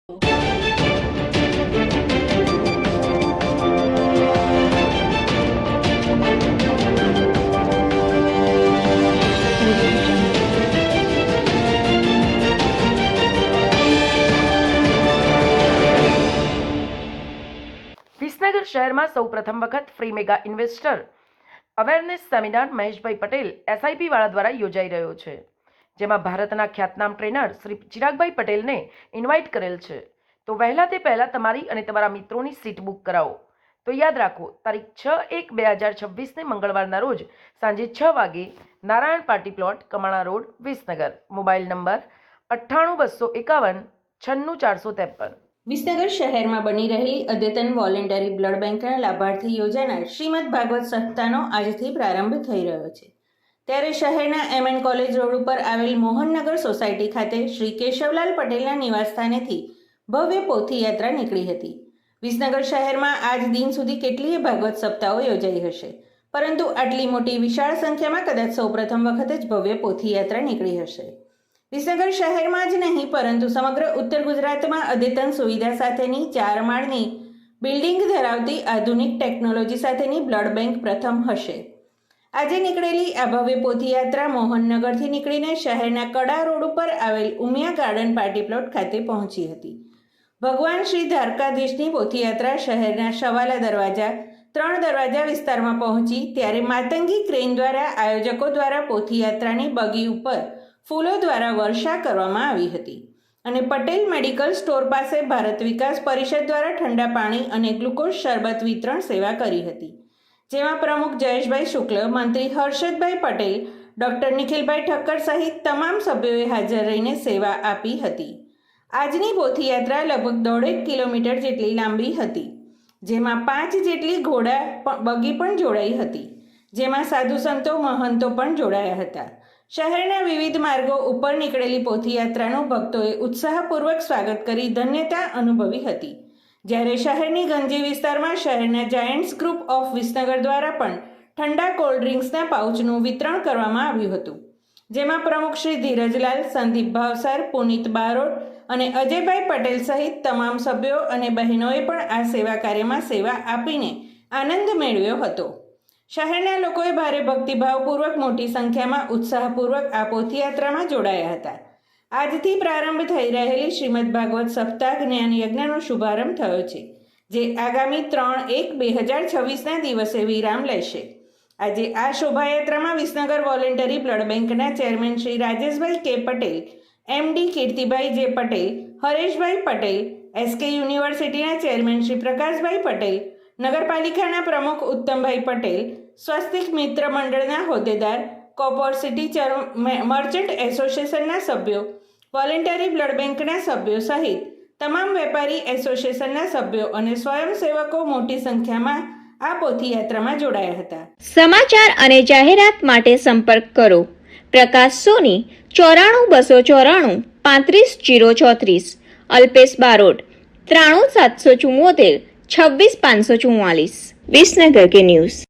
વિસનગર શહેરમાં સૌપ્રથમ વખત free mega investor awareness seminar Maheshbhai Patel SIP વાળા દ્વારા યોજાઈ રહ્યો છે, જેમાં ભારતના ખ્યાતનામ ટ્રેનર શ્રી ચિરાગભાઈ પટેલને ઇન્વાઇટ કરેલ છે. તો વહેલા તે પહેલાં તમારી અને તમારા મિત્રોની સીટ બુક કરાવો. તો યાદ રાખો, તારીખ 6/1/2026ને મંગળવારના રોજ સાંજે 6 વાગે Narayan party plot, Kamana road, Visnagar. Mobile number 98 251 96 453. Visnagar શહેરમાં બની રહેલી અદ્યતન વોલેન્ટરી બ્લડ બેંકના લાભાર્થી યોજાનાર શ્રીમદ ભાગવત સપ્તાહનો આજથી પ્રારંભ થઈ રહ્યો છે. ત્યારે શહેરના એમએન કોલેજ રોડ ઉપર આવેલ મોહનનગર સોસાયટી ખાતે શ્રી કેશવલાલ પટેલના નિવાસસ્થાનેથી ભવ્ય પોથી યાત્રા નીકળી હતી. વિસનગર શહેરમાં આજ દિન સુધી કેટલીય ભાગવત સપ્તાહો યોજાઈ હશે, પરંતુ આટલી મોટી વિશાળ સંખ્યામાં કદાચ સૌપ્રથમ વખત જ ભવ્ય પોથી યાત્રા નીકળી હશે. વિસનગર શહેરમાં જ નહીં પરંતુ સમગ્ર ઉત્તર ગુજરાતમાં અદ્યતન સુવિધા સાથેની 4 માળની બિલ્ડિંગ ધરાવતી આધુનિક ટેકનોલોજી સાથેની બ્લડ બેંક પ્રથમ હશે. આજે નીકળેલી આ ભવ્ય પોથી યાત્રા મોહનનગરથી નીકળીને શહેરના કડા રોડ ઉપર આવેલ ઉમિયા ગાર્ડન પાર્ટી પ્લોટ ખાતે પહોંચી હતી. ભગવાન શ્રી દ્વારકાધીશની પોથી યાત્રા શહેરના શવાલા દરવાજા, 3 દરવાજા વિસ્તારમાં પહોંચી ત્યારે માતંગી ક્રેન દ્વારા આયોજકો દ્વારા પોથી યાત્રાની બગી ઉપર ફૂલો દ્વારા વર્ષા કરવામાં આવી હતી અને પટેલ મેડિકલ સ્ટોર પાસે ભારત વિકાસ પરિષદ દ્વારા ઠંડા પાણી અને ગ્લુકોઝ શરબત વિતરણ સેવા કરી હતી, જેમાં પ્રમુખ જયેશભાઈ શુક્લ, મંત્રી હર્ષદભાઈ પટેલ, ડૉક્ટર નિખિલભાઈ ઠક્કર સહિત તમામ સભ્યોએ હાજર રહીને સેવા આપી હતી. આજની પોથી યાત્રા લગભગ 1.5 કિલોમીટર જેટલી લાંબી હતી, જેમાં 5 જેટલી ઘોડા બગી પણ જોડાઈ હતી, જેમાં સાધુ સંતો મહંતો પણ જોડાયા હતા. શહેરના વિવિધ માર્ગો ઉપર નીકળેલી પોથી યાત્રાનું ભક્તોએ ઉત્સાહપૂર્વક સ્વાગત કરી ધન્યતા અનુભવી હતી. જ્યારે શહેરની ગંજી વિસ્તારમાં શહેરના જાયન્ટ્સ ગ્રુપ ઓફ વિસનગર દ્વારા પણ ઠંડા કોલ્ડ ડ્રિંક્સના પાઉચનું વિતરણ કરવામાં આવ્યું હતું, જેમાં પ્રમુખ શ્રી ધીરજલાલ, સંદીપ ભાવસાર, પુનિત બારોટ અને અજયભાઈ પટેલ સહિત તમામ સભ્યો અને બહેનોએ પણ આ સેવા કાર્યમાં સેવા આપીને આનંદ મેળવ્યો હતો. શહેરના લોકોએ ભારે ભક્તિભાવપૂર્વક મોટી સંખ્યામાં ઉત્સાહપૂર્વક આ પોથી યાત્રામાં જોડાયા હતા. આજથી પ્રારંભ થઈ રહેલી શ્રીમદ ભાગવત સપ્તાહ જ્ઞાન યજ્ઞનો શુભારંભ થયો છે, જે આગામી 3/1/2026ના દિવસે વિરામ લેશે. આજે આ શોભાયાત્રામાં વિસનગર વોલેન્ટરી બ્લડ બેંકના ચેરમેન શ્રી રાજેશભાઈ કે પટેલ, એમડી કીર્તિભાઈ જે પટેલ, હરેશભાઈ પટેલ, એસકે યુનિવર્સિટીના ચેરમેન શ્રી પ્રકાશભાઈ પટેલ, નગરપાલિકાના પ્રમુખ ઉત્તમભાઈ પટેલ, સ્વસ્તિક મિત્ર મંડળના હોદ્દેદાર, કોપોર સિટી મર્ચન્ટ એસોસિએશનના સભ્યો, વોલેન્ટરી બ્લડ બેંકના સભ્યો સહિત તમામ વેપારી એસોસિએશનના સભ્યો અને સ્વયંસેવકો મોટી સંખ્યામાં આ પોથી યાત્રામાં જોડાયા હતા. સમાચાર અને જાહેરાત માટે સંપર્ક કરો પ્રકાશ સોની 94 294 35 034, અલ્પેશ બારોટ 93 774 26 544. વિસનગર કે ન્યૂઝ.